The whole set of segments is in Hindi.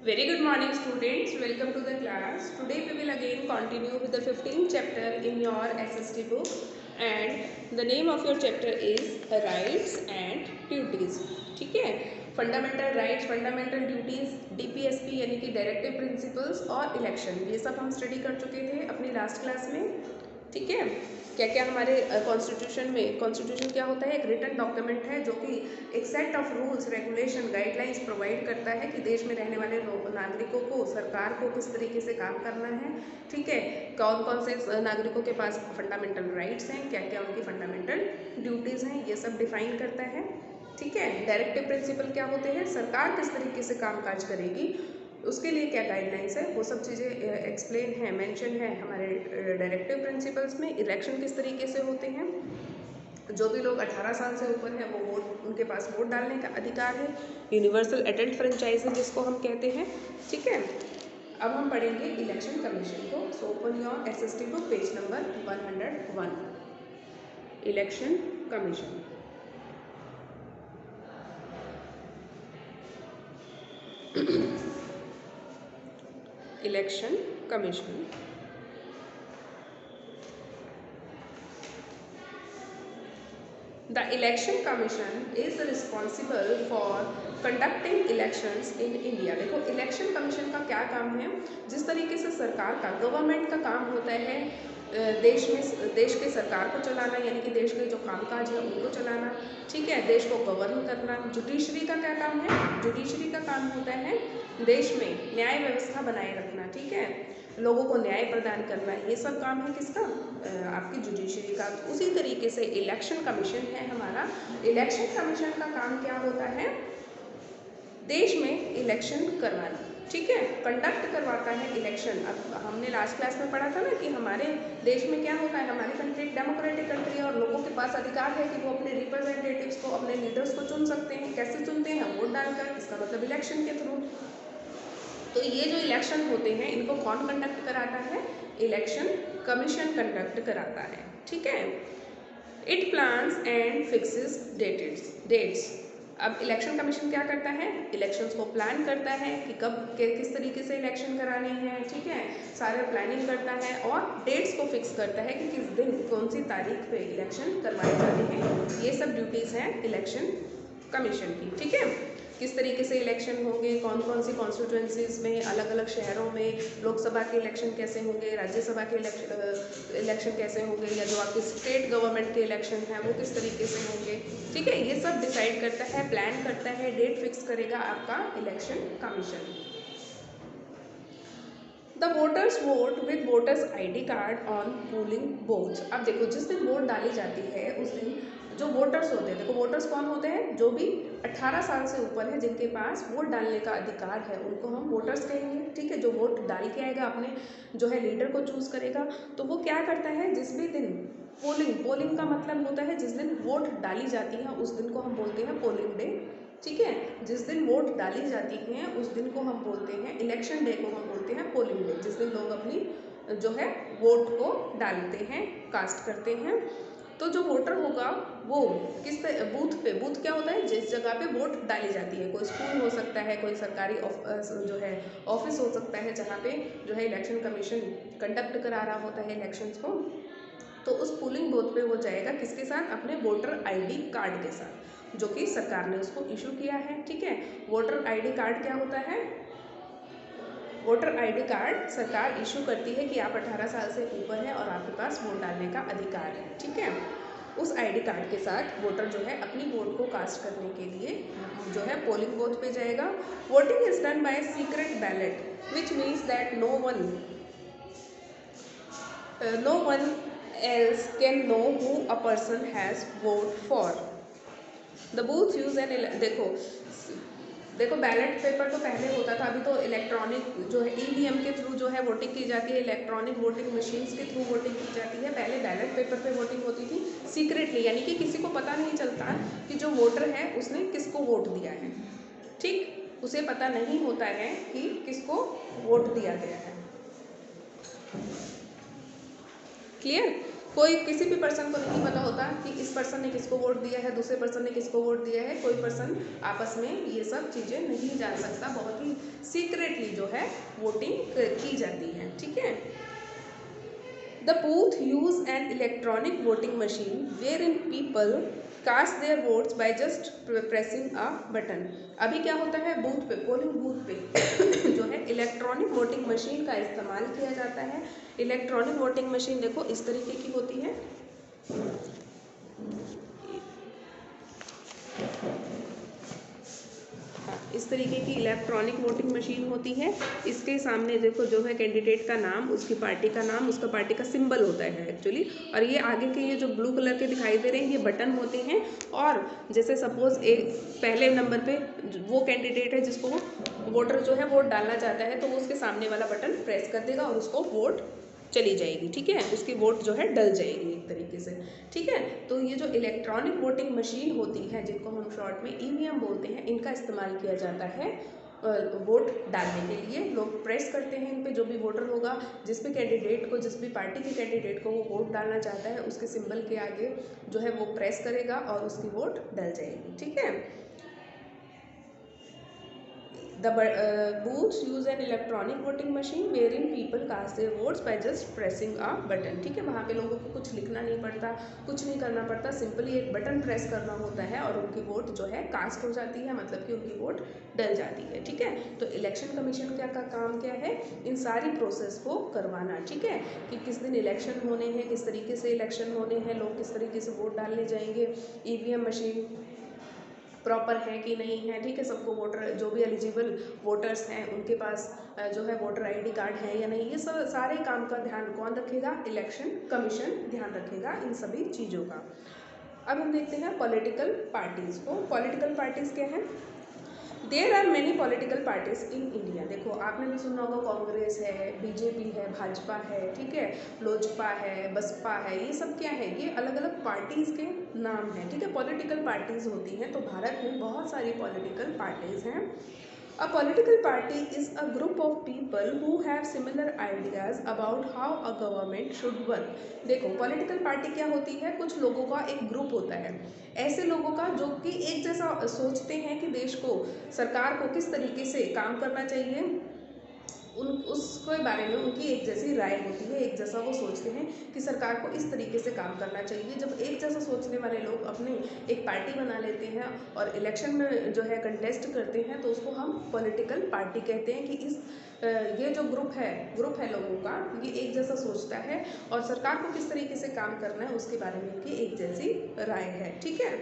Very good morning students, welcome to the class. Today we will again continue with the 15th chapter in your SST book, and the name of your chapter is Rights and Duties. ठीक है, fundamental rights, fundamental duties, DPSP यानी कि डायरेक्टिव प्रिंसिपल्स और इलेक्शन, ये सब हम स्टडी कर चुके थे अपनी लास्ट क्लास में. ठीक है, क्या क्या हमारे कॉन्स्टिट्यूशन में, कॉन्स्टिट्यूशन क्या होता है, एक रिटन डॉक्यूमेंट है जो कि एक set of rules, regulation, guidelines provide करता है कि देश में रहने वाले नागरिकों को, सरकार को किस तरीके से काम करना है. ठीक है, कौन कौन से नागरिकों के पास फंडामेंटल राइट्स हैं, क्या क्या उनकी फंडामेंटल ड्यूटीज़ हैं, ये सब डिफाइन करता है. ठीक है, डायरेक्टिव प्रिंसिपल क्या होते हैं, सरकार किस तरीके से कामकाज करेगी, उसके लिए क्या गाइडलाइंस है, वो सब चीज़ें एक्सप्लेन है, मेंशन है हमारे डायरेक्टिव प्रिंसिपल्स में. इलेक्शन किस तरीके से होते हैं, जो भी लोग 18 साल से ऊपर हैं वो वोट, उनके पास वोट डालने का अधिकार है. यूनिवर्सल एडल्ट फ्रेंचाइजिंग जिसको हम कहते हैं. ठीक है, अब हम पढ़ेंगे इलेक्शन कमीशन को. So open your SST book, page number 101. Election commission. Election commission The Election Commission is responsible for conducting elections in India. देखो इलेक्शन कमीशन का क्या काम है, जिस तरीके से सरकार का, गवर्नमेंट का काम होता है देश में, देश के सरकार को चलाना, यानी कि देश के जो कामकाज है उनको चलाना. ठीक है, देश को गवर्न करना. जुडिशरी का क्या काम है, जुडिशरी का काम होता है देश में न्याय व्यवस्था बनाए रखना. ठीक है, लोगों को न्याय प्रदान करना, ये सब काम है किसका, आपकी जुडिशरी का. उसी तरीके से इलेक्शन कमीशन है हमारा. इलेक्शन कमीशन का काम क्या होता है, देश में इलेक्शन करवाना. ठीक है, कंडक्ट करवाता है इलेक्शन. अब हमने लास्ट क्लास में पढ़ा था ना कि हमारे देश में क्या होता है, हमारी कंट्री एक डेमोक्रेटिक कंट्री है और लोगों के पास अधिकार है कि वो अपने रिप्रेजेंटेटिव्स को, अपने लीडर्स को चुन सकते हैं. कैसे चुनते हैं, वोट डालकर, इसका मतलब इलेक्शन के थ्रू. तो ये जो इलेक्शन होते हैं इनको कौन कंडक्ट कराता है, इलेक्शन कमीशन कंडक्ट कराता है. ठीक है, it plans and fixes dates. अब इलेक्शन कमीशन क्या करता है, इलेक्शंस को प्लान करता है कि कब किस तरीके से इलेक्शन कराने हैं. ठीक है, सारे प्लानिंग करता है और डेट्स को फिक्स करता है कि किस दिन, कौन सी तारीख पे इलेक्शन करवाए जाने हैं. ये सब ड्यूटीज़ हैं इलेक्शन कमीशन की. ठीक है, किस तरीके से इलेक्शन होंगे, कौन कौन सी कॉन्स्टिट्यूंसीज में, अलग अलग शहरों में लोकसभा के इलेक्शन कैसे होंगे, राज्यसभा के इलेक्शन कैसे होंगे, या जो आपके स्टेट गवर्नमेंट के इलेक्शन हैं वो किस तरीके से होंगे. ठीक है, ये सब डिसाइड करता है, प्लान करता है, डेट फिक्स करेगा आपका election commission. The voters vote with voters ID card on polling booth. अब देखो, जिस दिन वोट डाली जाती है उस दिन जो वोटर्स होते हैं, देखो वोटर्स कौन होते हैं, जो भी 18 साल से ऊपर है, जिनके पास वोट डालने का अधिकार है, उनको हम वोटर्स कहेंगे. ठीक है, जो वोट डाल के आएगा, अपने जो है लीडर को चूज़ करेगा, तो वो क्या करता है, जिस भी दिन पोलिंग का मतलब होता है जिस दिन वोट डाली जाती है उस दिन को हम बोलते हैं पोलिंग डे. ठीक है, जिस दिन वोट डाली जाती हैं उस दिन को हम बोलते हैं, इलेक्शन डे को हम बोलते हैं पोलिंग डे, जिस दिन लोग अपनी जो है वोट को डालते हैं, कास्ट करते हैं. तो जो वोटर होगा वो किस बूथ पे, बूथ क्या होता है, जिस जगह पे वोट डाली जाती है, कोई स्कूल हो सकता है, कोई सरकारी जो है ऑफिस हो सकता है जहाँ पे जो है इलेक्शन कमीशन कंडक्ट करा रहा होता है इलेक्शंस को. तो उस पोलिंग बूथ पे वो जाएगा किसके साथ, अपने वोटर ID कार्ड के साथ, जो कि सरकार ने उसको इशू किया है. ठीक है, वोटर ID कार्ड क्या होता है, वोटर ID कार्ड सरकार इशू करती है कि आप 18 साल से ऊपर हैं और आपके पास वोट डालने का अधिकार है. ठीक है, उस ID कार्ड के साथ वोटर जो है अपनी वोट को कास्ट करने के लिए जो है पोलिंग बूथ पे जाएगा. Voting is done by secret ballot, which means that no one else can know who a person has voted for. The booths use an देखो बैलेट पेपर तो पहले होता था, अभी तो इलेक्ट्रॉनिक जो है EVM के थ्रू जो है वोटिंग की जाती है, इलेक्ट्रॉनिक वोटिंग मशीन्स के थ्रू वोटिंग की जाती है. पहले बैलेट पेपर पे वोटिंग होती थी सीक्रेटली, यानी कि किसी को पता नहीं चलता कि जो वोटर है उसने किसको वोट दिया है. ठीक, उसे पता नहीं होता है कि किसको वोट दिया गया है. क्लियर. कोई किसी भी पर्सन को नहीं पता होता कि इस पर्सन ने किसको वोट दिया है, दूसरे पर्सन ने किसको वोट दिया है, कोई पर्सन आपस में ये सब चीज़ें नहीं जान सकता, बहुत ही सीक्रेटली जो है वोटिंग की जाती है, ठीक है। The booth use an electronic voting machine wherein people cast their votes by just pressing a button. अभी क्या होता है, बूथ पे, पोलिंग बूथ पे जो है इलेक्ट्रॉनिक वोटिंग मशीन का इस्तेमाल किया जाता है। इलेक्ट्रॉनिक वोटिंग मशीन देखो इस तरीके की होती है, इस तरीके की इलेक्ट्रॉनिक वोटिंग मशीन होती है। इसके सामने देखो जो है कैंडिडेट का नाम, उसकी पार्टी का नाम, उसका पार्टी का सिंबल होता है एक्चुअली, और ये आगे के ये जो ब्लू कलर के दिखाई दे रहे हैं ये बटन होते हैं। और जैसे सपोज एक पहले नंबर पे वो कैंडिडेट है जिसको वोटर जो है वोट डालना चाहता है, तो वो उसके सामने वाला बटन प्रेस कर देगा और उसको वोट चली जाएगी, ठीक है, उसकी वोट जो है डल जाएगी एक तरीके से, ठीक है। तो ये जो इलेक्ट्रॉनिक वोटिंग मशीन होती है जिनको हम शॉर्ट में ईवीएम बोलते हैं, इनका इस्तेमाल किया जाता है वोट डालने के लिए। लोग प्रेस करते हैं इन पे, जो भी वोटर होगा, जिस भी कैंडिडेट को, जिस भी पार्टी के कैंडिडेट को वो वोट डालना चाहता है, उसके सिंबल के आगे जो है वो प्रेस करेगा और उसकी वोट डल जाएगी, ठीक है। The booths use an electronic voting machine wherein people cast their votes by just pressing a button, ठीक है। वहाँ पे लोगों को कुछ लिखना नहीं पड़ता, कुछ नहीं करना पड़ता, सिंपली एक बटन प्रेस करना होता है और उनकी वोट जो है कास्ट हो जाती है, मतलब कि उनकी वोट डल जाती है, ठीक है। तो इलेक्शन कमीशन का काम क्या है, इन सारी प्रोसेस को करवाना, ठीक है, कि किस दिन इलेक्शन होने हैं, किस तरीके से इलेक्शन होने हैं, लोग किस तरीके से वोट डालने जाएंगे, ईवीएम मशीन प्रॉपर है कि नहीं है, ठीक है, सबको वोटर, जो भी एलिजिबल वोटर्स हैं उनके पास जो है वोटर आईडी कार्ड है या नहीं, ये सब सारे काम का ध्यान कौन रखेगा, इलेक्शन कमीशन ध्यान रखेगा इन सभी चीज़ों का। अब हम देखते हैं पॉलिटिकल पार्टीज़ को। पॉलिटिकल पार्टीज़ क्या है, there are many political parties in India. देखो आपने भी सुना होगा, कांग्रेस है, बीजेपी है, भाजपा है, ठीक है, लोजपा है, बसपा है, ये सब क्या है, ये अलग अलग पार्टीज़ के नाम हैं, ठीक है, पॉलिटिकल पार्टीज़ होती हैं। तो भारत में बहुत सारी पॉलिटिकल पार्टीज़ हैं। A political party is a group of people who have similar ideas about how a government should work. देखो पॉलिटिकल पार्टी क्या होती है, कुछ लोगों का एक ग्रुप होता है, ऐसे लोगों का जो कि एक जैसा सोचते हैं कि देश को, सरकार को किस तरीके से काम करना चाहिए, उसके बारे में उनकी एक जैसी राय होती है, एक जैसा वो सोचते हैं कि सरकार को इस तरीके से काम करना चाहिए। जब एक जैसा सोचने वाले लोग अपनी एक पार्टी बना लेते हैं और इलेक्शन में जो है कंटेस्ट करते हैं, तो उसको हम पॉलिटिकल पार्टी कहते हैं कि ये जो ग्रुप है लोगों का, ये एक जैसा सोचता है और सरकार को किस तरीके से काम करना है उसके बारे में इनकी एक जैसी राय है, ठीक है।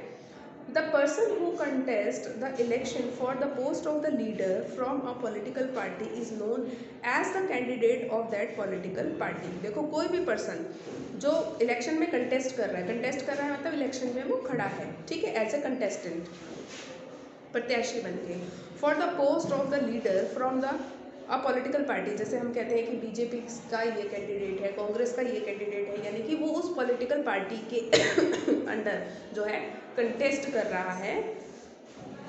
The person who contests the election for the post of the leader from a political party is known as the candidate of that political party. देखो कोई भी पर्सन जो इलेक्शन में कंटेस्ट कर रहा है मतलब इलेक्शन में वो खड़ा है, ठीक है, एज ए कंटेस्टेंट, प्रत्याशी बन के, for the post of the leader from the a political party. जैसे हम कहते हैं कि बीजेपी का ये कैंडिडेट है, कांग्रेस का ये कैंडिडेट है, यानी कि वो उस पॉलिटिकल पार्टी के अंडर जो है कंटेस्ट कर रहा है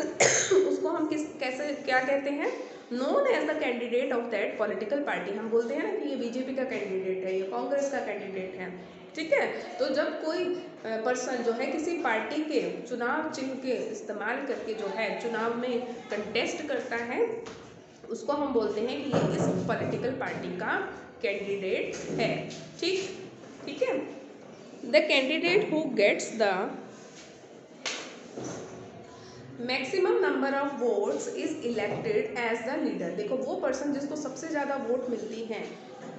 उसको हम कैसे क्या कहते हैं, known as the candidate of that political party. हम बोलते हैं ना कि ये बीजेपी का कैंडिडेट है, ये कांग्रेस का कैंडिडेट है, ठीक है। तो जब कोई पर्सन जो है किसी पार्टी के चुनाव चिन्ह के इस्तेमाल करके जो है चुनाव में कंटेस्ट करता है, उसको हम बोलते हैं कि ये इस पॉलिटिकल पार्टी का कैंडिडेट है, ठीक है। The candidate who gets the maximum number of votes is elected as the leader. देखो वो पर्सन जिसको सबसे ज़्यादा वोट मिलती हैं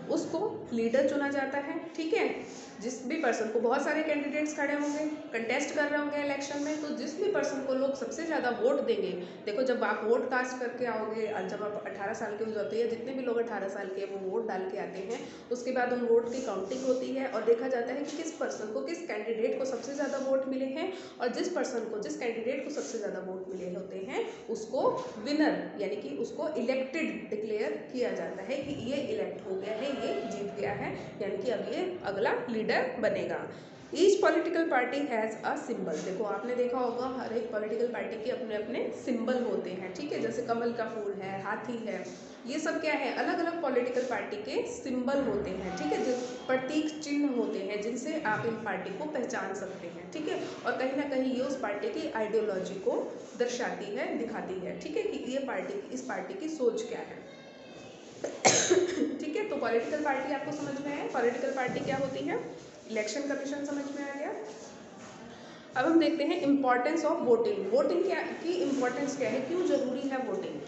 उसको लीडर चुना जाता है, ठीक है। जिस भी पर्सन को, बहुत सारे कैंडिडेट्स खड़े होंगे, कंटेस्ट कर रहे होंगे इलेक्शन में, तो जिस भी पर्सन को लोग सबसे ज़्यादा वोट देंगे, देखो जब आप वोट कास्ट करके आओगे, जब आप 18 साल के हो जाते हैं, जितने भी लोग 18 साल के वो वोट डाल के आते हैं, उसके बाद उन वोट की काउंटिंग होती है और देखा जाता है कि किस पर्सन को, किस कैंडिडेट को सबसे ज़्यादा वोट मिले हैं, और जिस पर्सन को, जिस कैंडिडेट को सबसे ज़्यादा वोट मिले होते हैं उसको विनर यानी कि उसको इलेक्टेड डिक्लेयर किया जाता है कि ये इलेक्ट हो गया है, ये जीत गया है, यानी कि अब ये अगला लीडर बनेगा। Each political party has a symbol. देखो आपने देखा होगा हर एक पॉलिटिकल पार्टी के अपने अपने सिंबल होते हैं, ठीक है, जैसे कमल का फूल है, हाथी है, ये सब क्या है, अलग अलग पॉलिटिकल पार्टी के सिंबल होते हैं, ठीक है, जो प्रतीक चिन्ह होते हैं जिनसे आप इन पार्टी को पहचान सकते हैं, ठीक है। और कहीं ना कहीं ये उस पार्टी की आइडियोलॉजी को दर्शाती है, दिखाती है, ठीक है, कि ये पार्टी, इस पार्टी की सोच क्या है। ठीक है, तो पॉलिटिकल पार्टी आपको समझ में आया, पॉलिटिकल पार्टी क्या होती है, इलेक्शन कमीशन समझ में आ गया। अब हम देखते हैं इम्पॉर्टेंस ऑफ वोटिंग। वोटिंग क्या की इम्पॉर्टेंस क्या है, क्यों जरूरी है voting.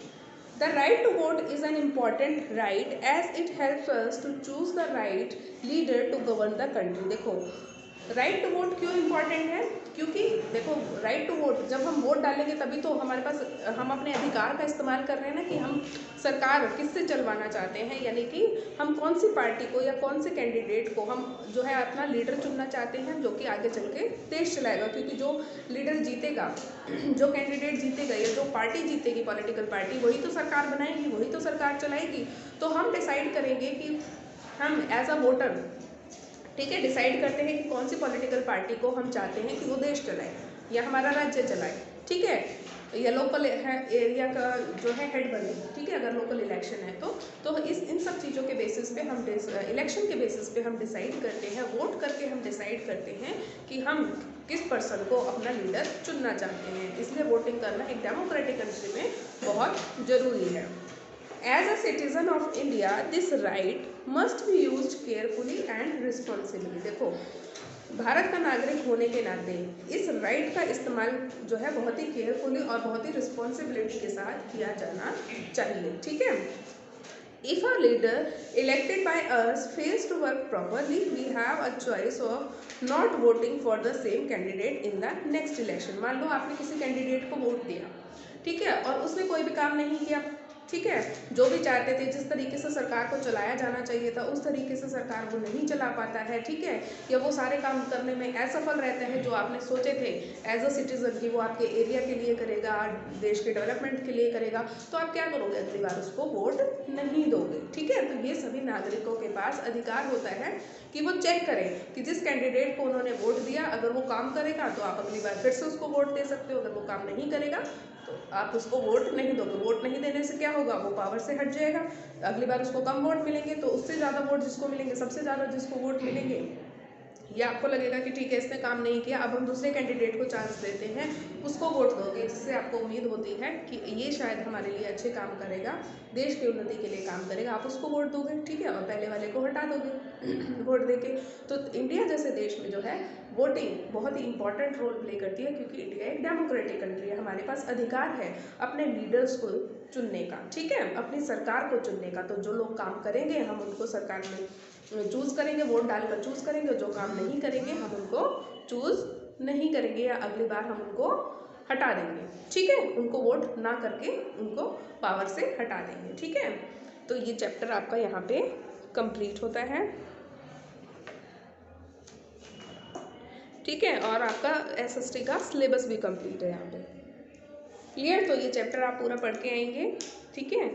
The right to vote is an important right as it helps us to choose the right leader to govern the country. देखो राइट टू वोट क्यों इम्पॉर्टेंट है, क्योंकि देखो राइट टू वोट, जब हम वोट डालेंगे तभी तो हमारे पास, हम अपने अधिकार का इस्तेमाल कर रहे हैं ना, कि हम सरकार किससे चलवाना चाहते हैं, यानी कि हम कौन सी पार्टी को या कौन से कैंडिडेट को हम जो है अपना लीडर चुनना चाहते हैं जो कि आगे चल के देश चलाएगा। क्योंकि जो लीडर जीतेगा, जो कैंडिडेट जीतेगा या जो पार्टी जीतेगी, पॉलिटिकल पार्टी, वही तो सरकार बनाएगी, वही तो सरकार चलाएगी। तो हम डिसाइड करेंगे कि हम एज अ वोटर, ठीक है, डिसाइड करते हैं कि कौन सी पॉलिटिकल पार्टी को हम चाहते हैं कि वो देश चलाए या हमारा राज्य चलाए, ठीक है, या लोकल है एरिया का जो है हेड बने, ठीक है, अगर लोकल इलेक्शन है तो इस इन सब चीज़ों के बेसिस पे हम इलेक्शन के बेसिस पे हम डिसाइड करते हैं, वोट करके हम डिसाइड करते हैं कि हम किस पर्सन को अपना लीडर चुनना चाहते हैं। इसलिए वोटिंग करना एक डेमोक्रेटिक कंट्री में बहुत ज़रूरी है। As a citizen of India, this right must be used carefully and responsibly। देखो भारत का नागरिक होने के नाते इस राइट का इस्तेमाल जो है बहुत ही केयरफुली और बहुत ही रिस्पॉन्सिबिलिटी के साथ किया जाना चाहिए, ठीक है। If a leader elected by us fails to work properly, we have a choice of not voting for the same candidate in the next election। मान लो आपने किसी कैंडिडेट को वोट दिया, ठीक है, और उसने कोई भी काम नहीं किया, ठीक है, जो भी चाहते थे, जिस तरीके से सरकार को चलाया जाना चाहिए था उस तरीके से सरकार वो नहीं चला पाता है, ठीक है, या वो सारे काम करने में असफल रहते हैं जो आपने सोचे थे एज अ सिटीजन कि वो आपके एरिया के लिए करेगा, देश के डेवलपमेंट के लिए करेगा, तो आप क्या करोगे, अगली बार उसको वोट नहीं दोगे, ठीक है। तो ये सभी नागरिकों के पास अधिकार होता है कि वो चेक करें कि जिस कैंडिडेट को उन्होंने वोट दिया अगर वो काम करेगा तो आप अगली बार फिर से उसको वोट दे सकते हो, अगर वो काम नहीं करेगा तो आप उसको वोट नहीं दोगे। वोट नहीं देने से क्या होगा, वो पावर से हट जाएगा, अगली बार उसको कम वोट मिलेंगे, तो उससे ज़्यादा वोट जिसको मिलेंगे, सबसे ज़्यादा जिसको वोट मिलेंगे, या आपको लगेगा कि ठीक है इसने काम नहीं किया, अब हम दूसरे कैंडिडेट को चांस देते हैं, उसको वोट दोगे, जिससे आपको उम्मीद होती है कि ये शायद हमारे लिए अच्छे काम करेगा, देश की उन्नति के लिए काम करेगा, आप उसको वोट दोगे, ठीक है, और पहले वाले को हटा दोगे वोट देके। तो इंडिया जैसे देश में जो है वोटिंग बहुत ही इंपॉर्टेंट रोल प्ले करती है, क्योंकि इंडिया एक डेमोक्रेटिक कंट्री है, हमारे पास अधिकार है अपने लीडर्स को चुनने का, ठीक है, अपनी सरकार को चुनने का। तो जो लोग काम करेंगे हम उनको सरकार में चूज़ करेंगे, वोट डालकर चूज़ करेंगे, जो काम नहीं करेंगे हम उनको चूज़ नहीं करेंगे या अगली बार हम उनको हटा देंगे, ठीक है, उनको वोट ना करके उनको पावर से हटा देंगे, ठीक है। तो ये चैप्टर आपका यहाँ पे कंप्लीट होता है, ठीक है, और आपका SST का सिलेबस भी कंप्लीट है यहाँ पे, क्लियर। तो ये चैप्टर आप पूरा पढ़ के आएंगे, ठीक है।